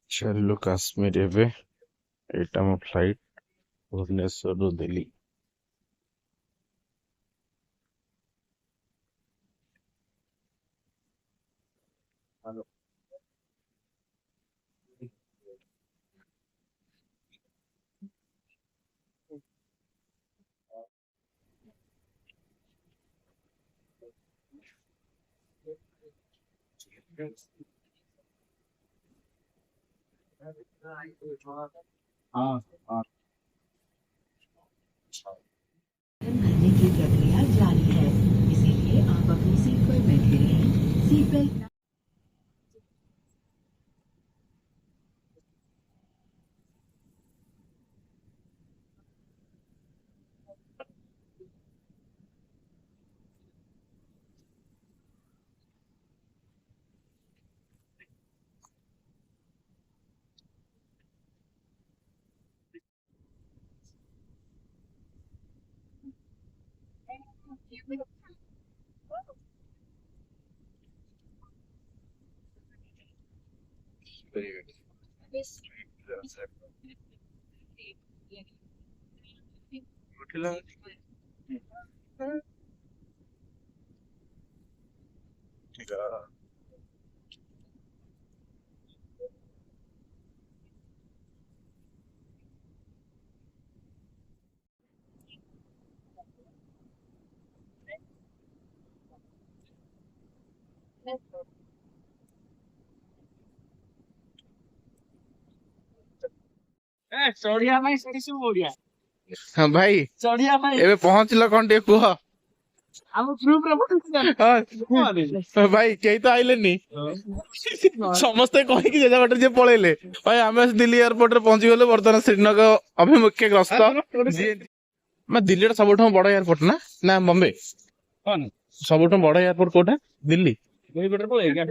चलो काश्मीर एबे एटा मो फ्लाइट भुवनेश्वर रू दिल्ली। हाँ हाँ। भरने की प्रक्रिया जारी है, इसीलिए आप अपनी सीट पर बैठे रहें। सीट बेल्ट चढ़िया भाई सही बोलिया हाँ भाई चढ़िया भाई एबे पहुंचल कौन टे कुह। हम ग्रुप रे हाँ भाई केही तो आइलेनी समस्ते कहीं जेजा बाटर जे पळेले भाई आमे दिल्ली एयरपोर्ट रे पहुंची गले वर्तमान श्रीनगर अभिमुखे ग्रस्त। मैं दिल्ली रा सबठो बड़ एयरपोर्ट ना ना बॉम्बे कौन सबठो बड़ एयरपोर्ट कोटा दिल्ली वही बेटर पळे क्या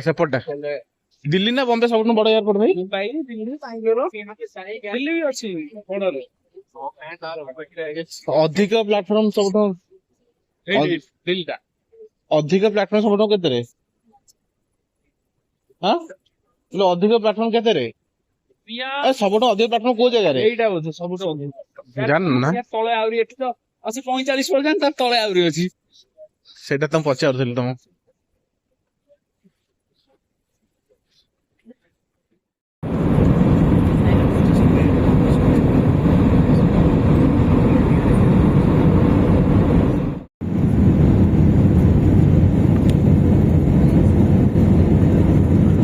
सेपटा दिल्ली ना बॉम्बे सबठो बड़ एयरपोर्ट भाई मुंबई दिल्ली बेंगलोर दिल्ली भी अछि बॉर्डर अधिक प्लेटफॉर्म सबठो दिल्ली टा अधिक प्लेटफॉर्म सबठो केते रे हां बोले अधिक प्लेटफॉर्म केते रे पिया सबठो अधिक प्लेटफॉर्म को जगह रे एटा बोझ सबटो जान ना तळे आउरी एठी तो अछि 45 पर्यंत तार तळे आउरी अछि सेटा तुम पचारथिल तुम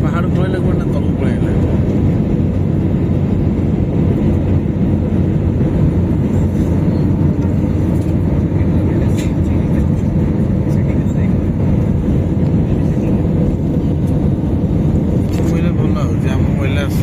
पहाड़ पळेले कोन ना तल पळेले मोबाइल बोला जाम मोबाइल आस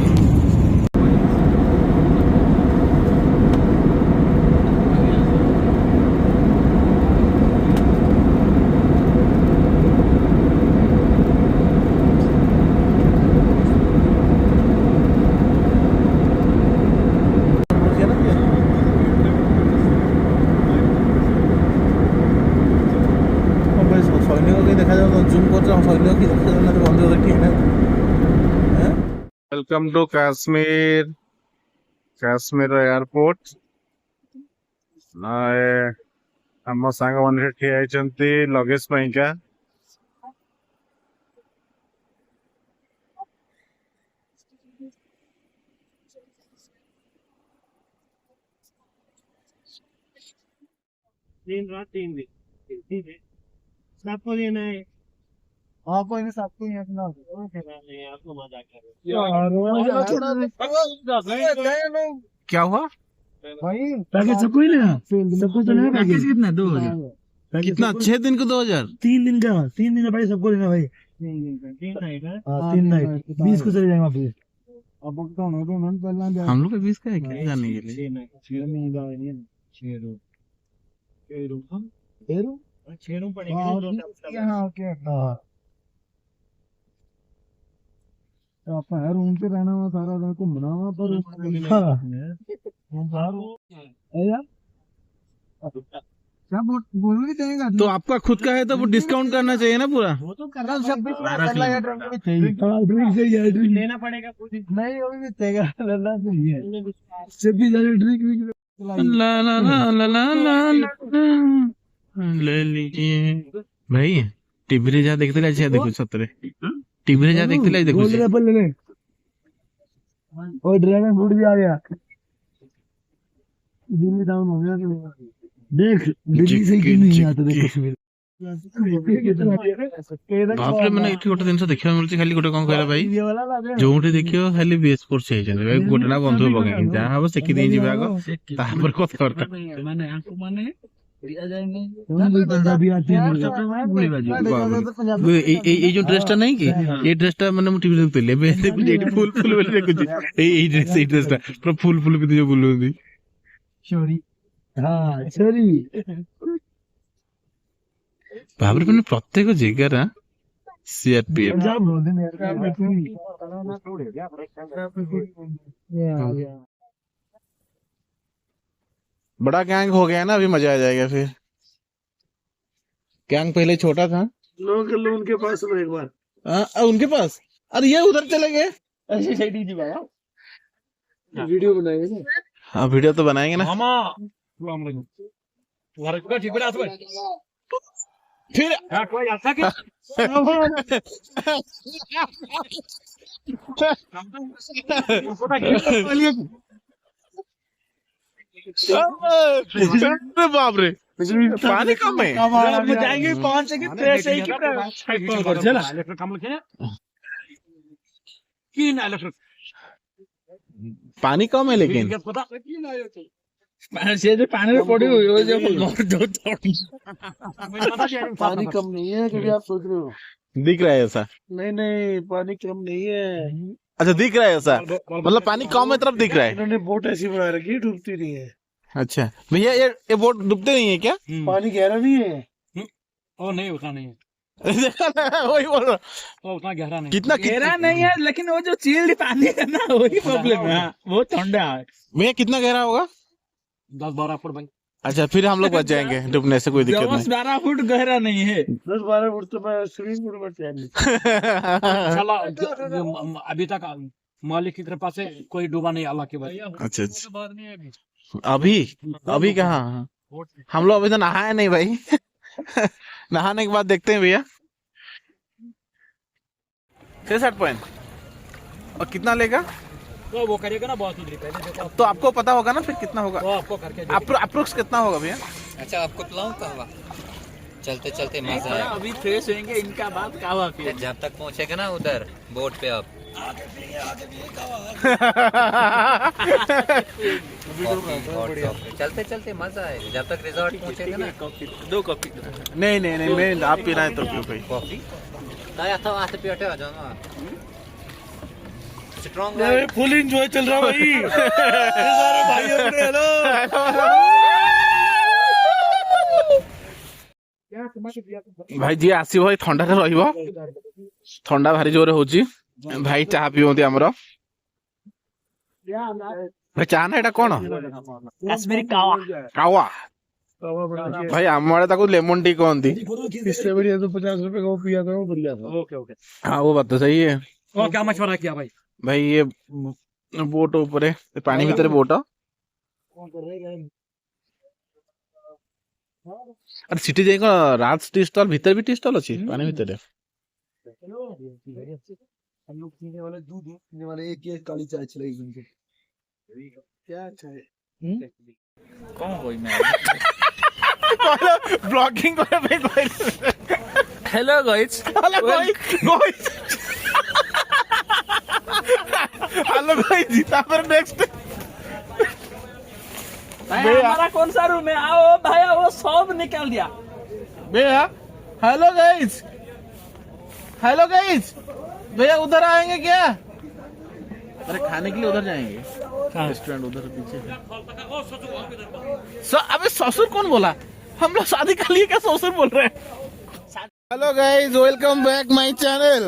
welcome to Kashmir Kashmir airport आम सांग मैंने ठिया लगेज पाइका दिन रात 3 दिन सबको देना है हाँ कोई नहीं सबको ही अपना नहीं आपको मजाक कर क्या हुआ भाई पैकेज सबको ही लेना सबको तो लेना पैकेज कितना 2000 कितना 6 दिन को 2000 3 दिन का भाई सबको लेना भाई 3 दिन का 3 नाइट है 3 नाइट 20 को चले जाएंगे फिर अब तो पहला हम लोग का 20 का है क्या जाने के लिए 6 रू पड़ेगा हाँ ओके हाँ अपना रूम पे रहना हुआ सारा दिन घूमना हुआ पर बोल भी देगा तो आपका खुद का है तो वो डिस्काउंट करना चाहिए ना पूरा। वो तो करना सब भी ड्रिंक चाहिए ड्रिंक लेना पड़ेगा कुछ नहीं वो भी देगा लल्ला चाहिए सब भी ज्यादा ड्रिंक ला ला ला ला ला ला ला ले लीजिए भाई। टीवी रे जा देखते ले अच्छा देखो सतरे टीवी रे जा देखते ले देखो गोल्डन एप्पल लेने और ड्रैगन फ्रूट भी आ गया दिल्ली डाउन हो गया देख दिल्ली से क्यों नहीं आता देख बाप रे मैंने एठी गोटे जिनस देखिबा मिलछि खाली गोटे कोन कहला भाई जोउठी देखियो खाली बेसपुर से जाने भाई गोटे ना बंधु बगे जा हबो सेकी दे जिबा गो तापर कथा करता माने आंखों माने रिया जाएंगे पंजाबी आती है पूरी बाजू ये जो ड्रेसटा नहीं कि ये ड्रेसटा माने मु टीवी देखते लेबे एठी फुल फुल बोले देखुछि ए ड्रेसटा पूरा फुल फुल भी जो बोलुंदी छोरी हाँ छोरी भाବରେ ମାନେ ପ୍ରତ୍ୟେକ ଜାଗାରେ सीआरपीएफ बड़ा गैंग हो गया ना अभी मजा आ जाएगा फिर। गैंग पहले छोटा था लोग उनके पास एक बार उनके पास अरे ये उधर चले गए वीडियो बनाएंगे ना। हाँ वीडियो तो बनाएंगे ना फिर बाप रे पानी कम है जाएंगे 5 सेकंड 3 सेकंड पानी कम है लेकिन पानी पड़ी हुई हो पानी कम नहीं है क्योंकि आप सोच रहे हो दिख रहा है ऐसा। नहीं पानी कम नहीं है। अच्छा दिख रहा है ऐसा मतलब पानी कम है तरफ दिख रहा है। इन्होंने बोट ऐसी बना रखी डूबती नहीं है। अच्छा भैया ये बोट डूबते नहीं है क्या? पानी गहरा नहीं है। ओ नहीं उतना नहीं है वही बोल रहा वो उतना गहरा नहीं कितना गहरा नहीं है लेकिन वो जो चिल्ड पानी है ना वही प्रॉब्लम है वो ठंडा है। भैया कितना गहरा होगा? 10-12 फुट भाई। अच्छा फिर हम लोग बच जाएंगे डूबने से कोई दिक्कत नहीं। 10-12 फुट गहरा नहीं है 10-12 फुट तो मैं स्विमिंग पूल में चला अभी तक मालिक की कृपा से कोई डूबा नहीं अल्लाह की वजह। अच्छा अभी कहाँ हम लोग अभी तो नहाए नहीं भाई नहाने के बाद देखते हैं भैया। 60 पॉइंट और कितना लेगा तो वो करेगा ना बहुत ही पहले तो आपको पता होगा ना फिर कितना होगा वो आपको करके अप्रोक्स कितना होगा भैया? अच्छा आपको पिलाऊं कहवा चलते चलते मजा आएगा। अभी फ्रेश होंगे इनका बात कहवा फिर जब तक पहुंचेगा ना उधर बोट पे आप चलते चलते मजा आएगा। जब तक रिजॉर्ट पहुंचेगा ना 2 कॉफी नहीं मैं आप पीना है तो क्यों भाई कॉफी लाया था वहां से पियोटे आ जाओ ना स्ट्रॉन्ग फुल एंजॉय चल रहा भाई सारे भाई अपने हेलो भाई जी आसी भाई ठंडा रहिबो ठंडा भारी जोरे होची भाई चाह पियंती हमरो भाई चाह ना एटा कोन कश्मीरी कावा भाई हमारे ताको लेमन टी कहती इससे बढ़िया तो 50 रुपए का वो पिया था वो बढ़िया था। ओके हाँ वो बात तो सही है। और क्या मशवरा किया भाई? भाई ये बोट ऊपर है पानी भीतर बोट अरे सिटी जाइको रात टी स्टॉल भीतर भी टी स्टॉल अच्छी पानी भीतर है। हम लोग पीने वाले दूध पीने वाले एक काली चाय चलेगी उनकी क्या चाय कौन कोई मैं ब्लॉगिंग करे पे हेलो गाइस हेलो गाइस जीता पर नेक्स्ट हमारा कौन सा रूम है? आओ भाई वो सब निकाल दिया भैया। हेलो गाइस भैया उधर आएंगे क्या? अरे खाने के लिए उधर जाएंगे रेस्टोरेंट उधर पीछे। अबे ससुर कौन बोला? हम लोग शादी कर लिए क्या ससुर बोल रहे हैं? Hello guys welcome back my channel.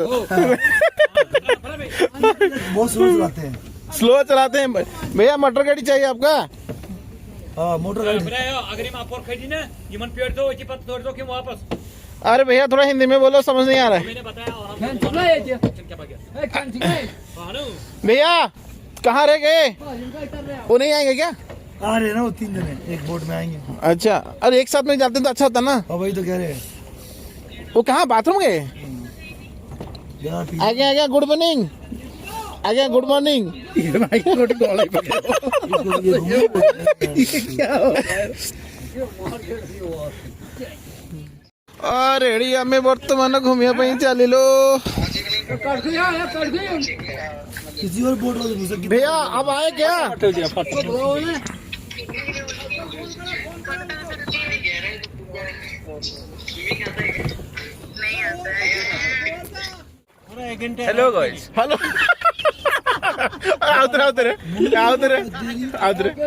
बहुत स्लो चलाते हैं भैया। मटर गाड़ी चाहिए आपका? हाँ मोटर गाड़ी अगर ये मापोर खड़ी ना ये मन पेड़ दो ये पत्त तोड़ दो कि वापस अरे भैया थोड़ा हिंदी में बोलो, समझ नहीं आ रहा है। मैंने बताया और भैया कहाँ रह गए, वो नहीं आएंगे क्या? आ रहे हैं ना वो 3 जने एक बोट में आएंगे। अच्छा, अरे एक साथ में जाते तो अच्छा होता ना। हाँ वही तो कह रहे हैं। वो कहाँ बाथरूम गए? जरा पी आ गया गुड मॉर्निंग, आ गया गुड मॉर्निंग। रेडिया में बर्तमान घूमिया पे चलिलो किसी और बोट वाले घुस भैया। अब आए क्या? Hello guys hello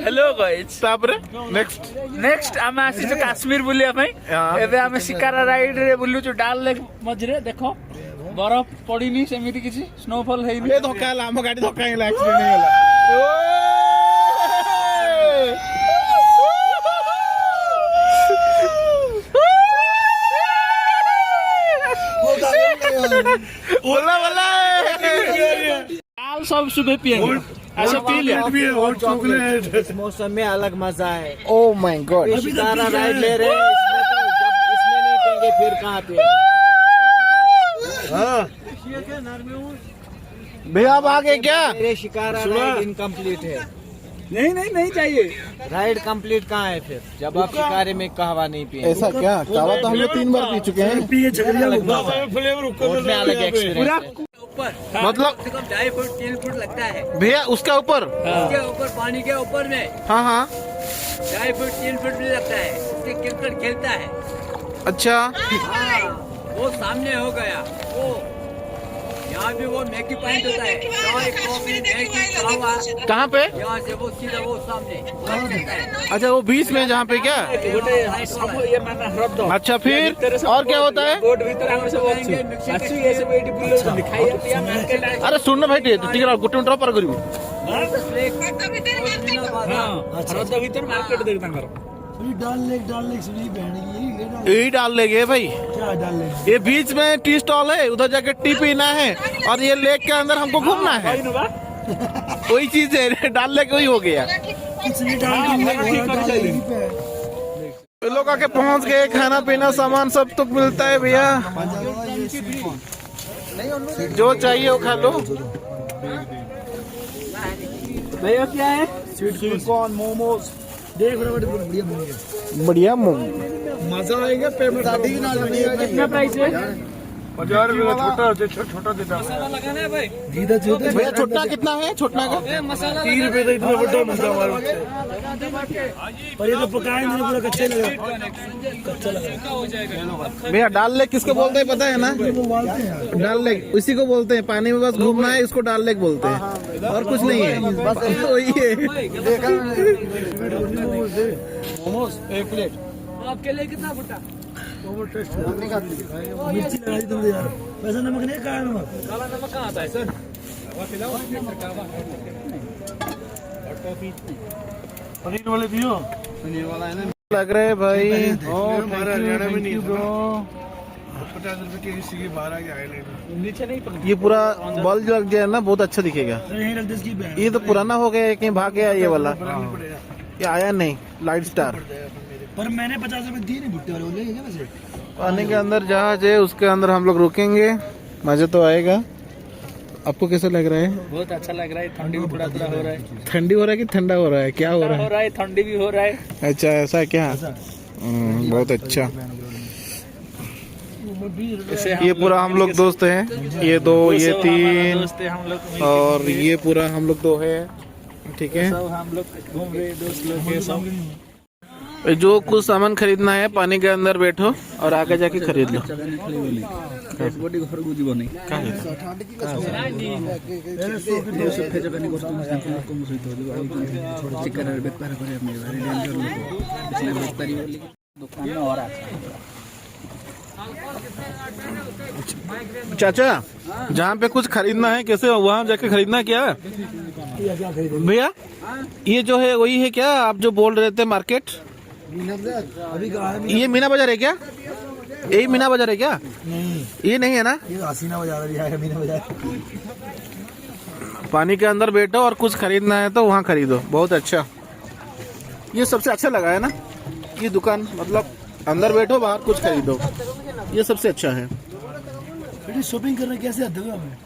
hello guys तापरे नेक्स्ट नेक्स्ट आम आसी काश्मीर बुलिया ପାଇଁ ଏବେ ଆମେ ଶିକାରା ରାଇଡ୍ ରେ ବୁଲୁଛୁ ଡାଲ ଲେକ୍ ମଝିରେ। ଦେଖ ବରଫ ପଡିନି ସେମିତି କିଛି ସ୍ନୋଫଲ ହେଇନି। ये धक्का ହେଲା, ଆମ ଗାଡି ଧକ୍କା ହେଇଗଲା, ଆକ୍ସିଡେଣ୍ଟ ହେଇଗଲା। बोला बोला डाल सब सुबह पिएंगे ऐसा पी लिया। और चॉकलेट। इस मौसम में अलग मजा है। Oh my God. Shikara ride ले रहे हैं, इसमें तो जब इसमें नहीं पिएंगे फिर कहाँ पिएंगे? भैया अब आगे क्या? मेरे शिकारा राइड इनकम्प्लीट है। नहीं चाहिए। राइड कंप्लीट कहाँ है फिर जब आप शिकारे में कहवा नहीं पिए? ऐसा क्या? कावा तो हम लोग 3 बार पी चुके हैं। बोट में अलग एक्सपीरियंस है। मतलब 2.5 फुट 3 फुट लगता है भैया उसका ऊपर? उसके ऊपर पानी के ऊपर में हाँ हाँ 2.5 फुट 3 फुट भी लगता है। उसके क्रिकेट खेलता है। अच्छा हाँ वो सामने हो गया। वो यहाँ भी वो मैगी पॉइंट होता है। चाय कॉफी मैगी कहवा कहाँ पे? यहाँ से वो सीधा वो सामने चलता है। अच्छा वो बीच में जहाँ पे क्या? अच्छा फिर और क्या होता है? अरे सुन ना भाई टिके गोटे मिनट पर करू डाल लेक सुनी बहन यही डाल लेंगे भाई। क्या डाल लेक? ये बीच में टी स्टॉल है, उधर जाके टी पीना है और ये लेक के अंदर हमको घूमना है। वही चीज है, डाल लेक वही हो गया। कुछ नहीं डाल लोग आके पहुंच गए, खाना पीना सामान सब तो मिलता है भैया, जो चाहिए वो खा लो। भैया क्या है? स्वीट कॉर्न मोमोज देख रहे बढ़िया बनेगा। बढ़िया मोमो मजा आएगा। पेमेंट कितना प्राइस है? 50 रुपए का छोटा देता लगाना है भाई। दीदा छोटा भैया छोटा कितना है? छोटा का 3 रुपए का इतना बड़ा मिलता हमारे। पर ये तो पकाएंगे नहीं, पूरा कच्चा लगा। भैया डाल लेक किसको बोलते हैं पता है ना? वो उबालते हैं। डाल लेक उसी को बोलते हैं, पानी में बस घूमना है, इसको डाल लेक बोलते हैं और कुछ नहीं है, बस वही है। मोमोज 1 प्लेट आपके लिए कितना फुटा? मिर्ची लगा दी तुमने यार। वैसे नमक नहीं, काला नमक। काला नमक कहाँ आता है सर? पनीर वाले दियो। लग रहे हैं भाई। हमारा हरियाणा में नहीं ब्रो। 50 रुपए के इसी के बाहर आके आइलैंड नीचे नहीं पड़ता। ये पूरा बल्ब लग गया ना, बहुत अच्छा दिखेगा। यहीं रख दे इसकी बैग। ये तो पुराना हो गया है, कहीं भाग गया ये वाला, पड़ेगा। ये आया नहीं लाइट स्टार। पर मैंने 50 रुपए दिए नहीं भुट्टे वाले, वो ले गए वैसे। पानी के अंदर जहाज है, उसके अंदर हम लोग रुकेंगे, मजा तो आएगा। आपको कैसा लग रहा है? बहुत अच्छा लग रहा है। ठंडी भी थोड़ा थोड़ा हो रहा है। ठंडी हो रहा है कि ठंडा हो रहा है? क्या हो रहा हो है? रहा है, ठंडी भी हो रहा है। अच्छा ऐसा है क्या? बहुत अच्छा। ये पूरा हम लोग दोस्त हैं, ये 2 ये 3 दोस्त हैं हम लोग, और ये पूरा हम लोग 2 है, ठीक है। सब हम लोग घूम रहे दोस्त लोग के सब। जो कुछ सामान खरीदना है पानी के अंदर बैठो और आगे जाके खरीद लो। दुकान में और अच्छा चाचा, जहाँ पे कुछ खरीदना है कैसे वहाँ जाके खरीदना है क्या क्या खरीदे भैया? ये जो है वही है क्या आप जो बोल रहे थे मार्केट? अभी कहा है ये मीना बाजार है क्या? यही मीना बाजार है क्या? नहीं, ये नहीं है ना? ये हसीना बाजार है, मीना बाजार। पानी के अंदर बैठो और कुछ खरीदना है तो वहाँ खरीदो। बहुत अच्छा, ये सबसे अच्छा लगा है ना ये दुकान, मतलब अंदर बैठो बाहर कुछ खरीदो, ये सबसे अच्छा है। बेटी शॉपिंग करना कैसे आते हो हमें?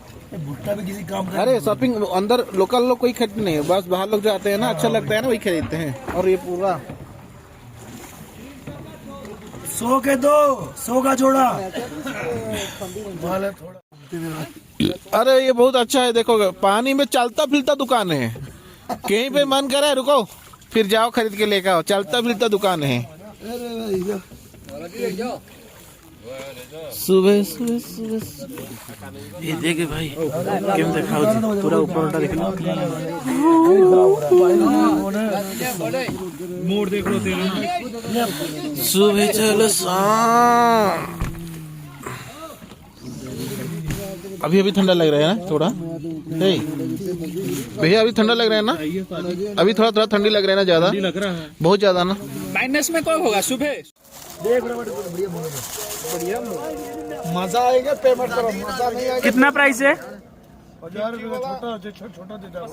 भुट्टा भी किसी काम का। अरे शॉपिंग अंदर लोकल लोग कोई खरीदते नहीं है, बस बाहर लोग जो आते हैं ना अच्छा लगता है ना वही खरीदते हैं। और ये पूरा 100 के 2, 100 का जोड़ा। थोड़ा अरे ये बहुत अच्छा है, देखो पानी में चलता फिरता दुकान है, कहीं पे मन करे रुको फिर जाओ खरीद के लेकर आओ, चलता फिरता दुकान है। सुबह सुबह सुबह ये देखे भाई क्यों दिखाओ जी, पूरा ऊपर उल्टा दिख रहा। मोड़ देख लो तेरे। सुबह चलो शाम। अभी अभी ठंडा लग रहा है ना थोड़ा, भैया अभी ठंडा लग रहा है ना? अभी थोड़ा थोड़ा ठंडी लग रहा है ना? ज्यादा लग रहा है बहुत ज्यादा ना? माइनस में कब होगा सुबह? मजा आएगा, पेमेंट करो, मजा नहीं आएगा। कितना प्राइस है? 1000 रुपये का छोटा देता है।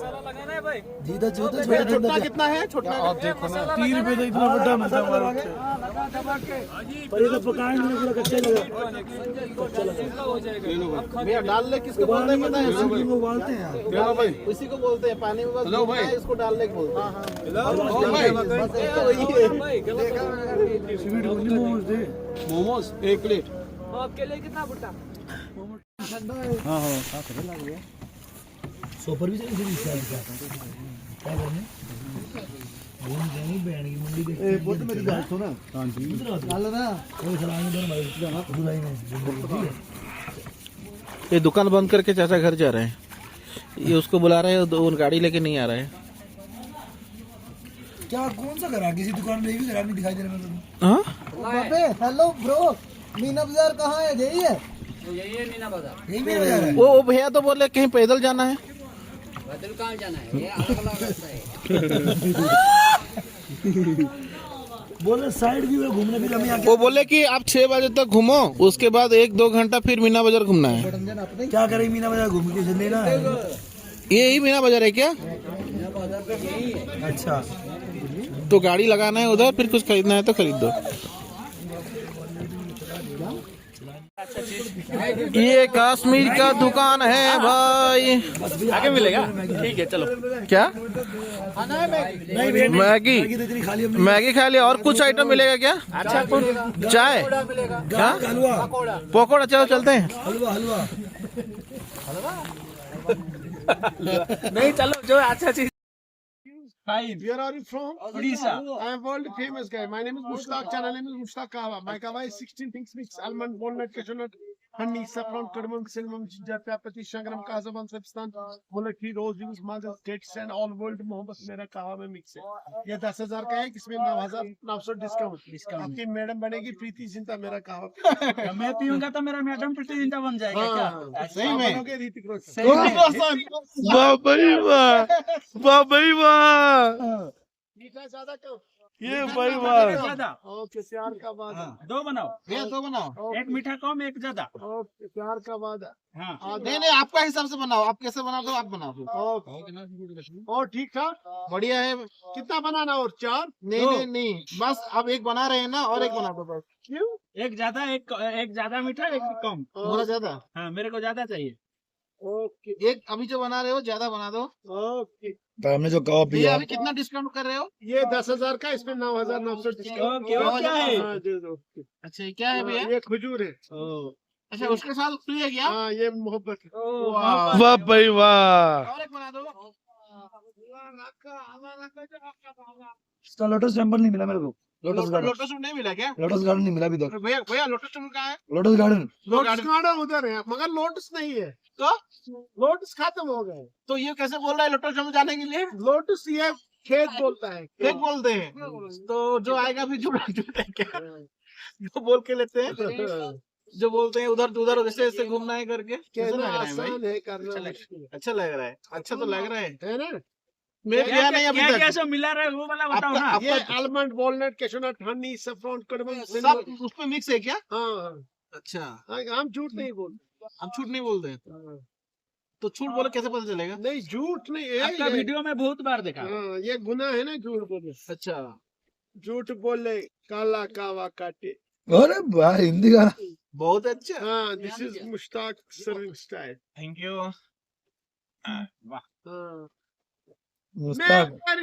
जीता छोटा कितना है? छोटा आप देखो ना, 3 रुपये तो इतना बड़ा मिलता है हमारे। पर ये तो पकाएंगे पूरा कच्चा लगा। भैया डाल ले, किसको बोलते हैं पता है? वो उबालते हैं भाई उसी को बोलते हैं, पानी में बस भाई इसको डालने को बोलते हैं। मोमोज 1 प्लेट। सोपर भी चाहिए क्या करने? घूम जाएंगे बैंड की मंडी देख। बहुत मेरी बात सुना। हां जी डाल ना, कोई खिलाएंगे दोनों भाई जाना बुलाई में। ये दुकान बंद करके चाचा घर जा रहे हैं, ये उसको बुला रहे हैं, वो गाड़ी लेके नहीं आ रहे हैं। क्या कौन सा घर? किसी दुकान में भी घर नहीं दिखाई दे रहा मेरे को। हाँ हेलो ब्रो, मीना बाजार कहाँ है? यही है, यही है मीना बाजार। यही मीना बाजार है। वो भैया तो बोले कहीं पैदल जाना है। बदल कहाँ जाना है? ये अलग अलग रास्ता है। बोले साइड व्यू है, घूमने फिर हमें वो बोले कि आप 6 बजे तक घूमो, उसके बाद 1-2 घंटा फिर मीना बाजार घूमना है। क्या करें मीना बाजार घूम के चलने ना। यही मीना बाजार है क्या? अच्छा, तो गाड़ी लगाना है उधर, फिर कुछ खरीदना है तो खरीद दो। ये कश्मीर का दुकान है भाई, आगे मिलेगा? ठीक है चलो। क्या नहीं मैगी? तो इतनी खाली हमने। मैगी खा लिया, और कुछ आइटम मिलेगा क्या? अच्छा कुछ चाय क्या? हलवा, पकौड़ा, चलो चलते हैं। हलवा, हलवा। नहीं चलो जो अच्छा चीज। Where are you from? Odisha. I am world famous guy. My name is Mushtaq. Channel name is Mushtaq Kahwa. My kahwa is 16 things mix: almond, walnut, cashew nut, honey, saffron, cardamom, cinnamon, ginger, peppercorn, shangram, kazaban, सबस्तान, मुलट्ठी, rose juice, mother, dates and all world मोहब्बत मेरा kahwa में mix है। ये 10,000 का है, इसमें 9,900 discount. आपकी madam बनेगी प्रीति जिंटा मेरा kahwa। मैं पीऊंगा तो मेरा मैडम प्रीति जिंटा बन जाएगा क्या? सही में बनोगे ऋतिक रोशन। वाह भाई वाह, वाह भाई वाह, मीठा ज्यादा कम। ये भाई वाह। ज्यादा ओके, प्यार का वादा। 2 बनाओ, भैया 2 बनाओ। एक मीठा कम एक ज्यादा। ओके, प्यार का वादा। हाँ नहीं नहीं, आपका हिसाब से बनाओ, आप कैसे बना दो आप बनाओ। और ठीक था, बढ़िया है। कितना बनाना? और 4? नहीं नहीं नहीं, बस अब एक बना रहे हैं ना, और एक बना दो बस। क्यों? एक ज्यादा एक ज्यादा मीठा एक कम। थोड़ा ज्यादा। हाँ मेरे को ज्यादा चाहिए। ओके एक अभी जो बना रहे हो ज्यादा बना दो। ओके। तो हमने जो कहा भैया अभी कितना डिस्काउंट कर रहे हो? ये 10,000 का, इसमें 9,900 डिस्काउंट। ओके, वो क्या है? हाँ, दे दो। अच्छा ये क्या है भैया? ये खजूर है। अच्छा उसके साथ फ्री है क्या? हाँ, ये मोहब्बत है। वाह भाई वाह। और एक बना दो। इसका लोटस टेम्पल नहीं मिला मेरे को। लोटस गार्डन, लोटस नहीं मिला क्या? लोटस गार्डन नहीं मिला अभी तक। भैया भैया लोटस टेम्पल कहाँ है? लोटस गार्डन लोटस गार्डन उधर है, मगर लोटस नहीं है। तो लोटस खत्म हो गए। तो ये कैसे बोल रहा है लोटस टेम्पल जाने के लिए? लोटस ये खेत बोलता है। एक बोलते हैं, तो जो आएगा भी झूठा झूठा क्या? जो बोल के लेते हैं, जो बोलते हैं उधर उधर जैसे ऐसे घूमना है करके, कैसा कहना लग रहा है भाई? आसान है, करना मुश्किल अच्छा लग रहा है, अच्छा तो लग रहा है। है ना। मैं गया नहीं अभी क्या क्या तक। सब मिला रहा है वो वाला बताओ आपका ना। ये almond, walnut, cashew nut, honey, saffron, cardamom, सब सिनेमन। उसमें मिक्स है क्या? हाँ अच्छा, हाँ, हम झूठ नहीं बोलते। हम झूठ नहीं बोलते हैं, हाँ। तो झूठ बोले कैसे पता चलेगा? नहीं, झूठ नहीं है आपका ये। वीडियो में बहुत बार देखा। हाँ, ये गुनाह है ना झूठ बोले। अच्छा, झूठ बोले काला कावा काटे। अरे वाह, हिंदी गाना। बहुत अच्छा, हाँ, this is Mushtaq serving style. Thank you. हाँ। मुस्ताक। मैं